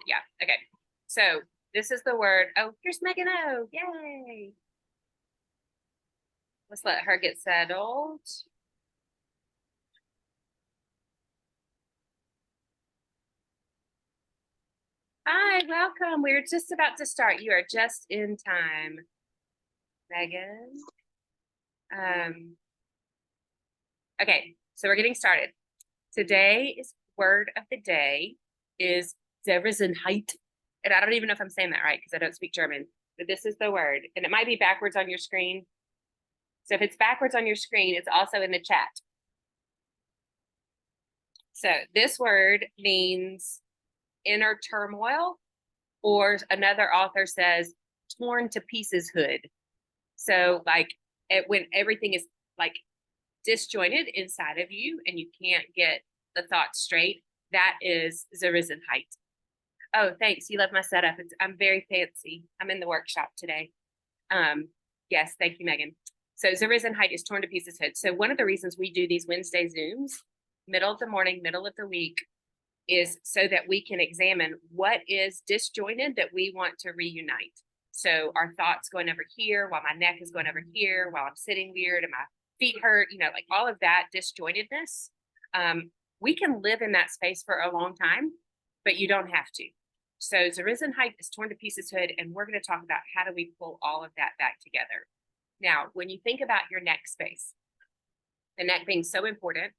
Yeah, okay. So this is the word. Oh, here's Megan O. Yay. Let's let her get settled. Hi, welcome. We're just about to start. You are just in time, Megan. Okay, so we're getting started. Today's word of the day is Zerrissenheit. And I don't even know if I'm saying that right because I don't speak German, but this is the word. And it might be backwards on your screen. So if it's backwards on your screen, it's also in the chat. So this word means inner turmoil, or another author says torn to pieces hood. So like when everything is like disjointed inside of you and you can't get the thoughts straight, that is Zerrissenheit. Oh, thanks. You love my setup. I'm very fancy. I'm in the workshop today. Yes, thank you, Megan. So Zerrissenheit is torn to pieces hood. So one of the reasons we do these Wednesday Zooms, middle of the morning, middle of the week, is so that we can examine what is disjointed that we want to reunite. So our thoughts going over here while my neck is going over here, while I'm sitting weird and my feet hurt, like all of that disjointedness. We can live in that space for a long time, but you don't have to. So Zerrissenheit is torn to pieces hood, and we're going to talk about how do we pull all of that back together. Now, when you think about your neck space, the neck being so important,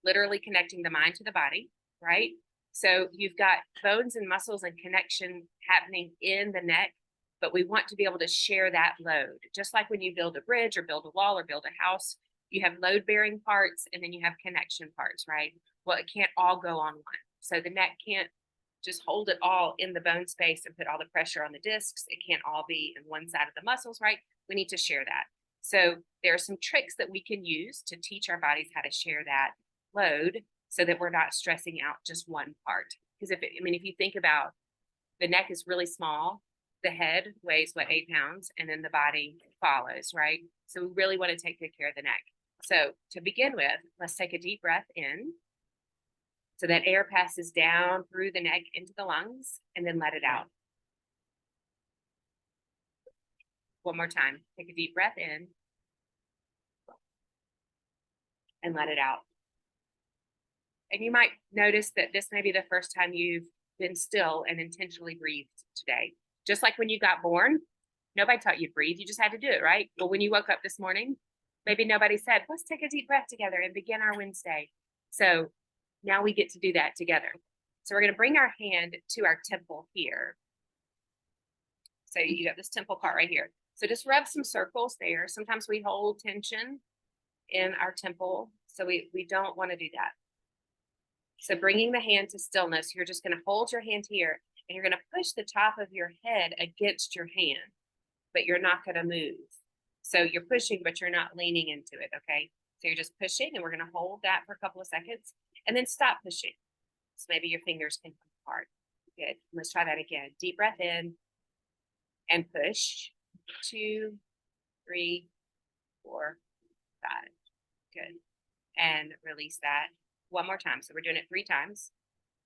literally connecting the mind to the body, right? So you've got bones and muscles and connection happening in the neck, but we want to be able to share that load. Just like when you build a bridge or build a wall or build a house, you have load bearing parts and then you have connection parts, right? Well, it can't all go on one. So the neck can't just hold it all in the bone space and put all the pressure on the discs. It can't all be in one side of the muscles, right? We need to share that. So there are some tricks that we can use to teach our bodies how to share that load so that we're not stressing out just one part. Because if you think about the neck is really small, the head weighs 8 pounds, and then the body follows, right? So we really want to take good care of the neck. So to begin with, let's take a deep breath in. So that air passes down through the neck into the lungs, and then let it out. One more time. Take a deep breath in and let it out. And you might notice that this may be the first time you've been still and intentionally breathed today. Just like when you got born, nobody taught you to breathe. You just had to do it, right? But when you woke up this morning, maybe nobody said, let's take a deep breath together and begin our Wednesday. So now we get to do that together. So we're going to bring our hand to our temple here. So you got this temple part right here. So just rub some circles there. Sometimes we hold tension in our temple, so we don't want to do that. So bringing the hand to stillness, you're just going to hold your hand here, and you're going to push the top of your head against your hand, but you're not going to move. So you're pushing, but you're not leaning into it, okay? So you're just pushing, and we're going to hold that for a couple of seconds, and then stop pushing. So maybe your fingers can come apart. Good. Let's try that again. Deep breath in and push. 2, 3, 4, 5. Good. And release that. One more time. So we're doing it 3 times.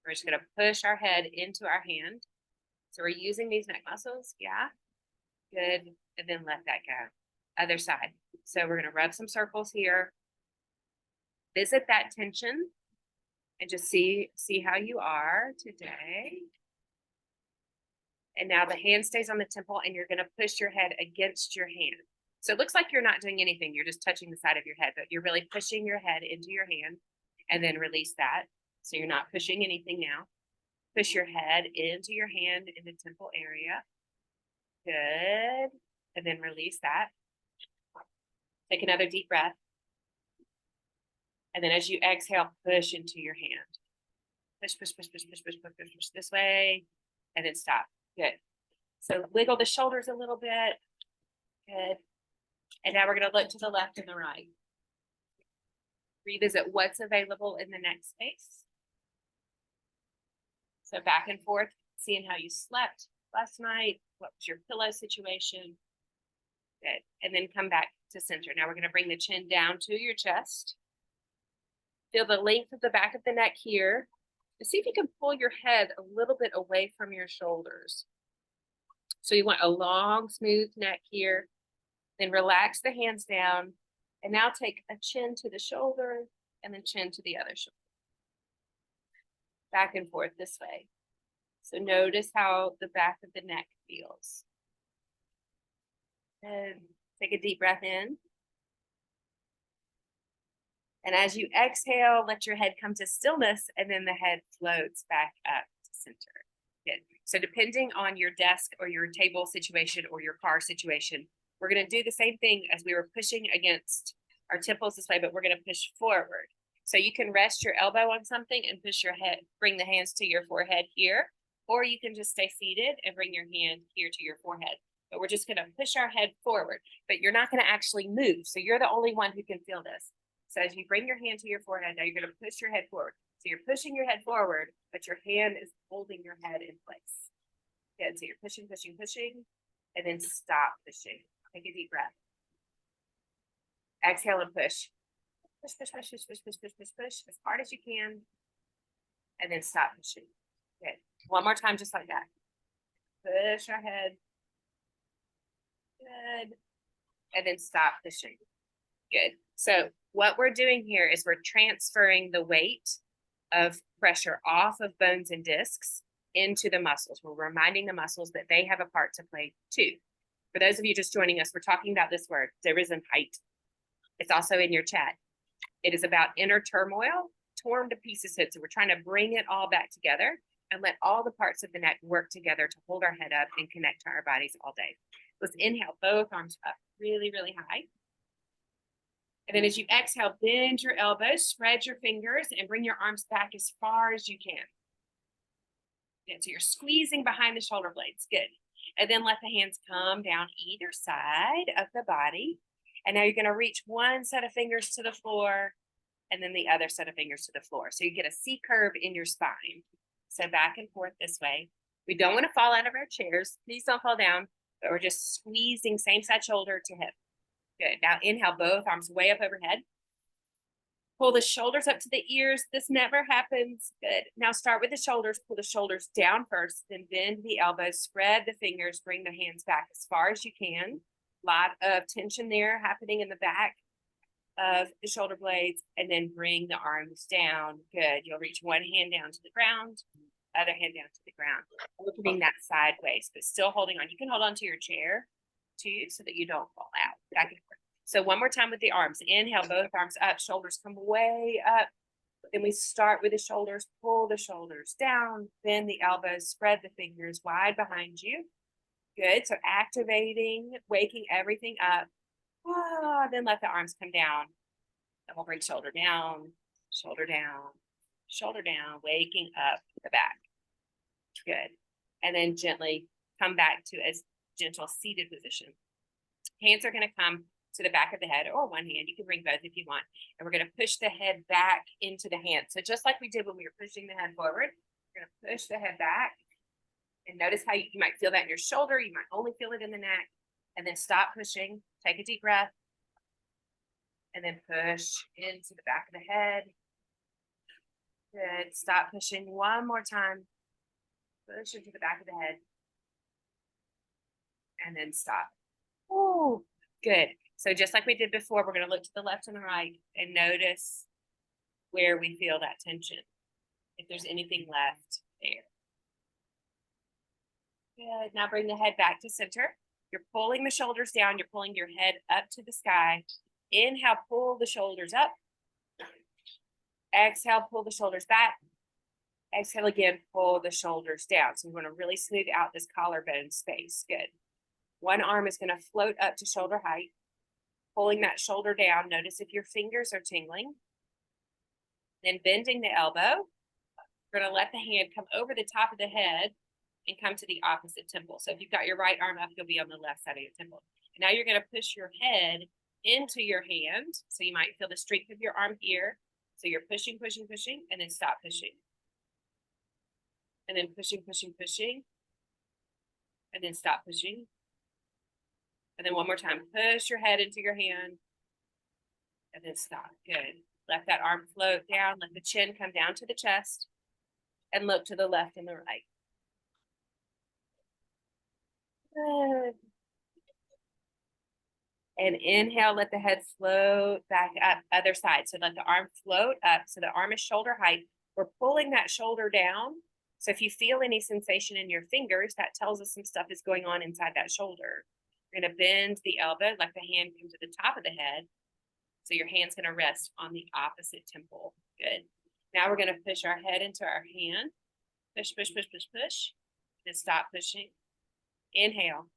We're just going to push our head into our hand. So we're using these neck muscles. Yeah. Good. And then let that go. Other side. So we're going to rub some circles here. Visit that tension and just see how you are today. And now the hand stays on the temple, and you're going to push your head against your hand. So it looks like you're not doing anything. You're just touching the side of your head, but you're really pushing your head into your hand, and then release that. So you're not pushing anything now. Push your head into your hand in the temple area. Good. And then release that. Take another deep breath. And then as you exhale, push into your hand. Push, push, push, push, push, push, push, push, push this way, and then stop. Good. So wiggle the shoulders a little bit. Good. And now we're going to look to the left and the right. Revisit what's available in the next space. So back and forth, seeing how you slept last night. What was your pillow situation? Good. And then come back to center. Now we're going to bring the chin down to your chest. Feel the length of the back of the neck here. See if you can pull your head a little bit away from your shoulders. So you want a long, smooth neck here. Then relax the hands down. And now take a chin to the shoulder and then chin to the other shoulder. Back and forth this way. So notice how the back of the neck feels. And take a deep breath in. And as you exhale, let your head come to stillness, and then the head floats back up to center. Good. So depending on your desk or your table situation or your car situation, we're going to do the same thing as we were pushing against our temples this way, but we're going to push forward. So you can rest your elbow on something and push your head, bring the hands to your forehead here, or you can just stay seated and bring your hand here to your forehead. But we're just going to push our head forward, but you're not going to actually move. So you're the only one who can feel this. So as you bring your hand to your forehead, now you're going to push your head forward. So you're pushing your head forward, but your hand is holding your head in place. Good. So you're pushing, pushing, pushing, and then stop pushing. Take a deep breath. Exhale and push. Push, push, push, push, push, push, push, push, push as hard as you can. And then stop pushing. Good. One more time, just like that. Push our head. Good. And then stop pushing. Good. So what we're doing here is we're transferring the weight of pressure off of bones and discs into the muscles. We're reminding the muscles that they have a part to play too. For those of you just joining us, we're talking about this word, Zerrissenheit. It's also in your chat. It is about inner turmoil, torn to pieces. So we're trying to bring it all back together and let all the parts of the neck work together to hold our head up and connect to our bodies all day. Let's inhale, both arms up really, really high. And then as you exhale, bend your elbows, spread your fingers, and bring your arms back as far as you can. Good. So you're squeezing behind the shoulder blades. Good. And then let the hands come down either side of the body. And now you're going to reach one set of fingers to the floor and then the other set of fingers to the floor. So you get a C curve in your spine. So back and forth this way. We don't want to fall out of our chairs. Please don't fall down, but we're just squeezing same side shoulder to hip. Good. Now inhale, both arms way up overhead. Pull the shoulders up to the ears. This never happens. Good. Now start with the shoulders. Pull the shoulders down first, then bend the elbows, spread the fingers, bring the hands back as far as you can. A lot of tension there happening in the back of the shoulder blades, and then bring the arms down. Good. You'll reach one hand down to the ground, other hand down to the ground. Opening that sideways, but still holding on. You can hold on to your chair too, so that you don't fall out. Back and forth. So one more time with the arms. Inhale, both arms up, shoulders come way up. Then we start with the shoulders, pull the shoulders down, bend the elbows, spread the fingers wide behind you. Good. So activating, waking everything up. Then let the arms come down. And we'll bring shoulder down, shoulder down, shoulder down, waking up the back. Good. And then gently come back to a gentle seated position. Hands are going to come to the back of the head, or one hand. You can bring both if you want. And we're going to push the head back into the hands. So just like we did when we were pushing the head forward, we're going to push the head back. And notice how you might feel that in your shoulder. You might only feel it in the neck. And then stop pushing. Take a deep breath. And then push into the back of the head. Good. Stop pushing one more time. Push into the back of the head. And then stop. Oh, good. So just like we did before, we're going to look to the left and the right and notice where we feel that tension. If there's anything left there. Good. Now bring the head back to center. You're pulling the shoulders down. You're pulling your head up to the sky. Inhale, pull the shoulders up. Exhale, pull the shoulders back. Exhale again, pull the shoulders down. So we want to really smooth out this collarbone space. Good. One arm is going to float up to shoulder height. Pulling that shoulder down. Notice if your fingers are tingling. Then bending the elbow. We're going to let the hand come over the top of the head and come to the opposite temple. So if you've got your right arm up, you'll be on the left side of your temple. And now you're going to push your head into your hand. So you might feel the strength of your arm here. So you're pushing, pushing, pushing, and then stop pushing. And then pushing, pushing, pushing. And then stop pushing. And then one more time, push your head into your hand. And then stop. Good. Let that arm float down. Let the chin come down to the chest. and look to the left and the right. Good. And inhale, let the head float back up, other side. So let the arm float up. So the arm is shoulder height. We're pulling that shoulder down. So if you feel any sensation in your fingers, that tells us some stuff is going on inside that shoulder. You're going to bend the elbow, let the hand come to the top of the head. So your hand's going to rest on the opposite temple. Good. Now we're going to push our head into our hand. Push, push, push, push, push. Then stop pushing. Inhale.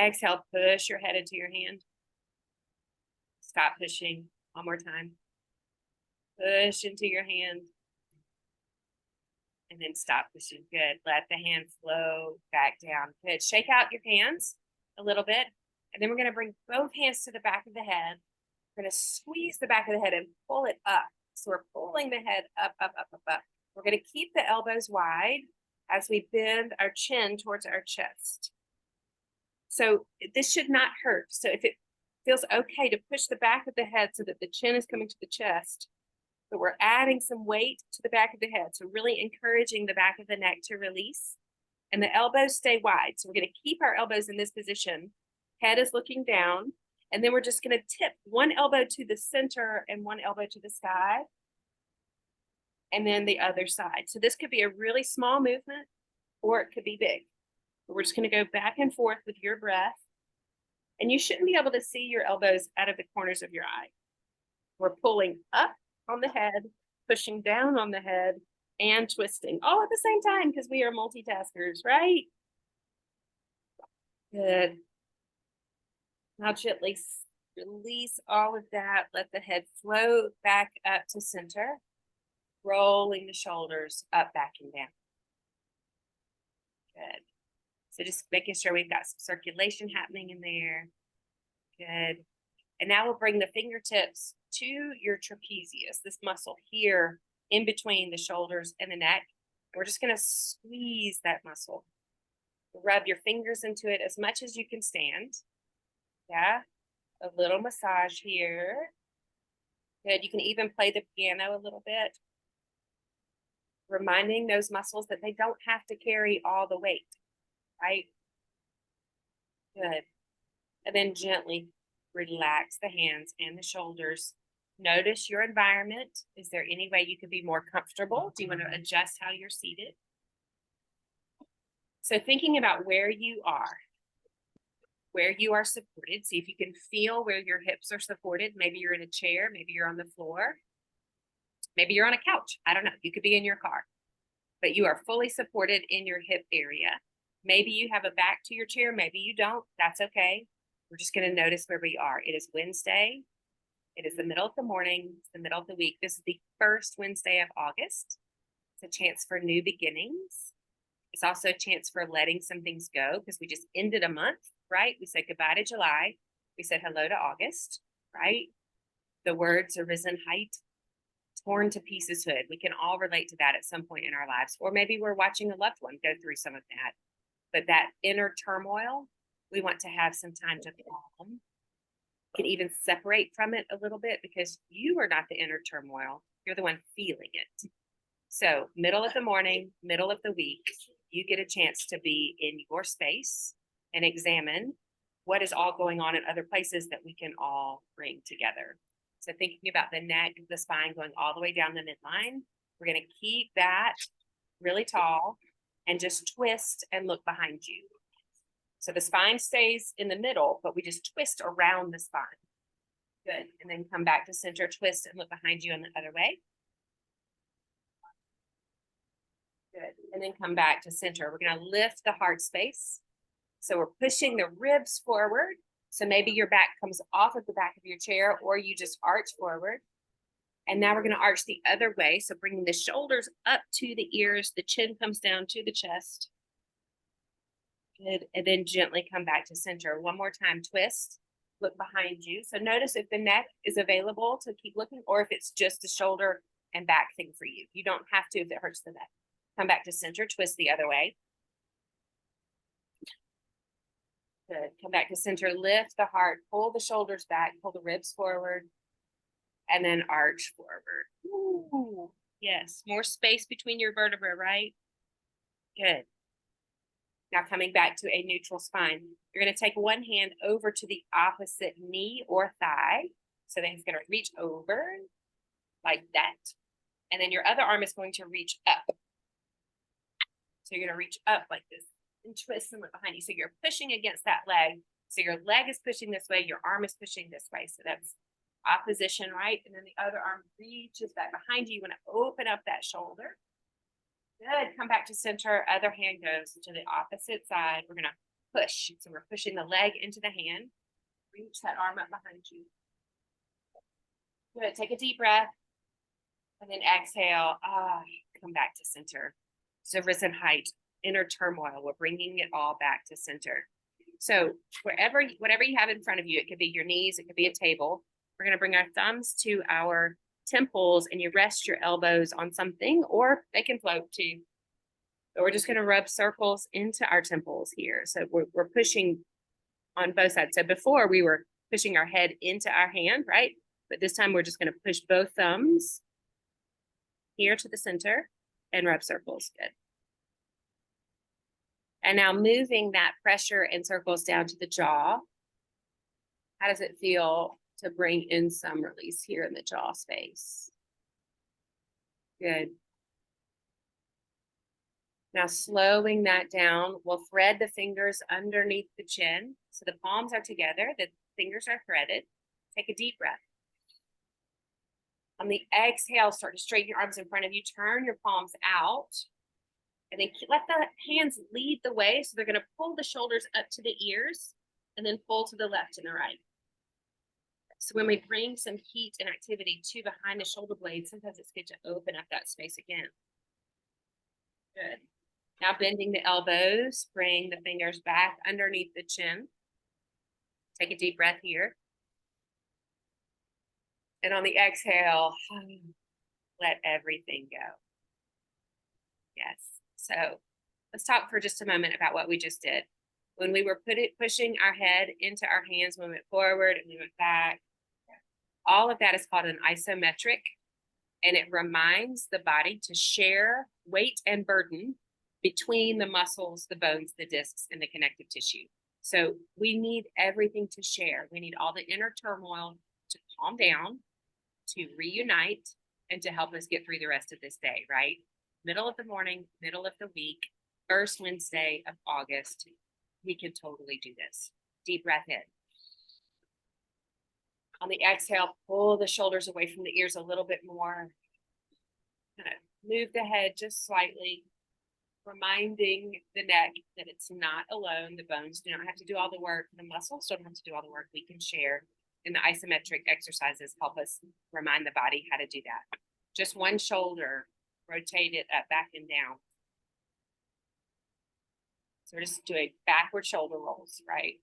Exhale, push your head into your hand. Stop pushing. One more time. Push into your hand. And then stop pushing. Good. Let the hand flow back down. Good. Shake out your hands a little bit. And then we're going to bring both hands to the back of the head. We're going to squeeze the back of the head and pull it up. So we're pulling the head up, up, up, up, up. We're going to keep the elbows wide as we bend our chin towards our chest. So this should not hurt. So if it feels okay to push the back of the head so that the chin is coming to the chest, but we're adding some weight to the back of the head. So really encouraging the back of the neck to release and the elbows stay wide. So we're going to keep our elbows in this position. Head is looking down. And then we're just going to tip one elbow to the center and one elbow to the sky. And then the other side. So this could be a really small movement or it could be big. But we're just going to go back and forth with your breath. And you shouldn't be able to see your elbows out of the corners of your eye. We're pulling up on the head, pushing down on the head, and twisting all at the same time because we are multitaskers, right? Good. Now gently release all of that. Let the head float back up to center, rolling the shoulders up, back, and down. Good. So just making sure we've got some circulation happening in there. Good. And now we'll bring the fingertips to your trapezius, this muscle here in between the shoulders and the neck. And we're just going to squeeze that muscle. Rub your fingers into it as much as you can stand. Yeah. A little massage here. Good. You can even play the piano a little bit. Reminding those muscles that they don't have to carry all the weight, right? Good. And then gently relax the hands and the shoulders. Notice your environment. Is there any way you could be more comfortable? Do you want to adjust how you're seated? So thinking about where you are supported. See if you can feel where your hips are supported. Maybe you're in a chair. Maybe you're on the floor. Maybe you're on a couch. I don't know. You could be in your car. But you are fully supported in your hip area. Maybe you have a back to your chair. Maybe you don't. That's okay. We're just going to notice where we are. It is Wednesday. It is the middle of the morning. It's the middle of the week. This is the first Wednesday of August. It's a chance for new beginnings. It's also a chance for letting some things go because we just ended a month, right? We said goodbye to July. We said hello to August, right? The word Zerrissenheit, torn to pieces hood. We can all relate to that at some point in our lives. Or maybe we're watching a loved one go through some of that. But that inner turmoil, we want to have some time to calm. You can even separate from it a little bit because you are not the inner turmoil. You're the one feeling it. So middle of the morning, middle of the week, you get a chance to be in your space and examine what is all going on in other places that we can all bring together. So thinking about the neck, the spine going all the way down the midline, we're going to keep that really tall and just twist and look behind you. So the spine stays in the middle, but we just twist around the spine. Good. And then come back to center, twist and look behind you in the other way. Good. And then come back to center. We're going to lift the heart space. So we're pushing the ribs forward. So maybe your back comes off of the back of your chair or you just arch forward. And now we're going to arch the other way. So bringing the shoulders up to the ears, the chin comes down to the chest. Good. And then gently come back to center. One more time, twist, look behind you. So notice if the neck is available to keep looking or if it's just a shoulder and back thing for you. You don't have to if it hurts the neck. Come back to center, twist the other way. Good. Come back to center, lift the heart, pull the shoulders back, pull the ribs forward, and then arch forward. Ooh. Yes, more space between your vertebrae, right? Good. Now coming back to a neutral spine. You're going to take one hand over to the opposite knee or thigh. So then it's going to reach over like that. And then your other arm is going to reach up. So you're going to reach up like this and twist and look behind you. So you're pushing against that leg. So your leg is pushing this way, your arm is pushing this way. So that's opposition, right? And then the other arm reaches back behind you. You want to open up that shoulder. Good. Come back to center. Other hand goes to the opposite side. We're going to push. So we're pushing the leg into the hand. Reach that arm up behind you. Good. Take a deep breath. And then exhale. Come back to center. Zerrissenheit, inner turmoil. We're bringing it all back to center. So whatever you have in front of you, it could be your knees, it could be a table. We're going to bring our thumbs to our temples and you rest your elbows on something, or they can float too. But we're just going to rub circles into our temples here. So we're pushing on both sides. So before we were pushing our head into our hand, right? But this time we're just going to push both thumbs here to the center and rub circles. Good. And now moving that pressure and circles down to the jaw. How does it feel to bring in some release here in the jaw space? Good. Now slowing that down, we'll thread the fingers underneath the chin. So the palms are together, the fingers are threaded. Take a deep breath. On the exhale, start to straighten your arms in front of you. Turn your palms out. And then let the hands lead the way. So they're going to pull the shoulders up to the ears and then pull to the left and the right. So when we bring some heat and activity to behind the shoulder blades, sometimes it's good to open up that space again. Good. Now bending the elbows, bring the fingers back underneath the chin. Take a deep breath here. And on the exhale, let everything go. Yes. So let's talk for just a moment about what we just did. When we were pushing our head into our hands, we went forward and we went back. All of that is called an isometric, and it reminds the body to share weight and burden between the muscles, the bones, the discs, and the connective tissue. So we need everything to share. We need all the inner turmoil to calm down, to reunite, and to help us get through the rest of this day, right? Middle of the morning, middle of the week, first Wednesday of August, we can totally do this. Deep breath in. On the exhale, pull the shoulders away from the ears a little bit more. Kind of move the head just slightly, reminding the neck that it's not alone. The bones do not have to do all the work. The muscles don't have to do all the work. We can share. And the isometric exercises help us remind the body how to do that. Just one shoulder, rotate it up, back and down. So we're just doing backward shoulder rolls, right?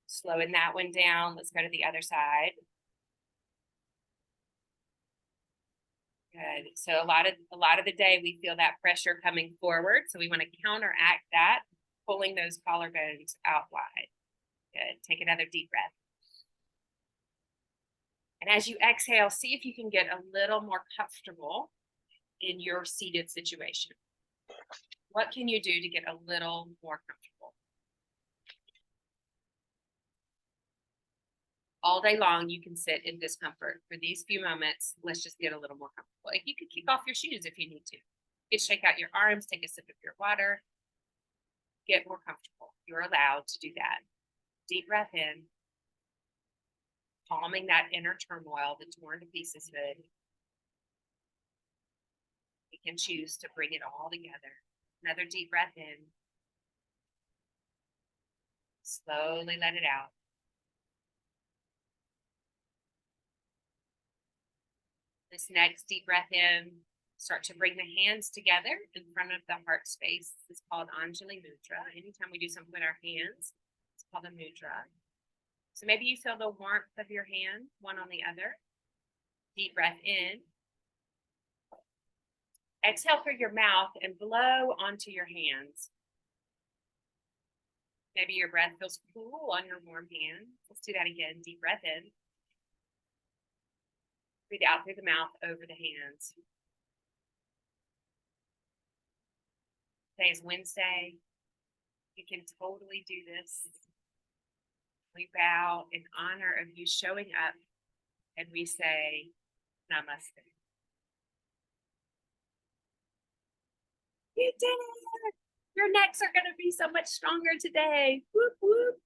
Slowing that one down. Let's go to the other side. Good. So a lot of the day we feel that pressure coming forward. So we want to counteract that, pulling those collarbones out wide. Good. Take another deep breath. And as you exhale, see if you can get a little more comfortable in your seated situation. What can you do to get a little more comfortable? All day long, you can sit in discomfort. For these few moments, let's just get a little more comfortable. You can kick off your shoes if you need to. You can shake out your arms, take a sip of your water. Get more comfortable. You're allowed to do that. Deep breath in. Calming that inner turmoil, the torn to pieces hood. You can choose to bring it all together. Another deep breath in. Slowly let it out. This next deep breath in, start to bring the hands together in front of the heart space. This is called Anjali Mudra. Anytime we do something with our hands, it's called a mudra. So maybe you feel the warmth of your hand, one on the other. Deep breath in. Exhale through your mouth and blow onto your hands. Maybe your breath feels cool on your warm hand. Let's do that again. Deep breath in. Breathe out through the mouth over the hands. Today is Wednesday. You can totally do this. We bow in honor of you showing up and we say, Namaste. You did it! Your necks are going to be so much stronger today. Whoop, whoop.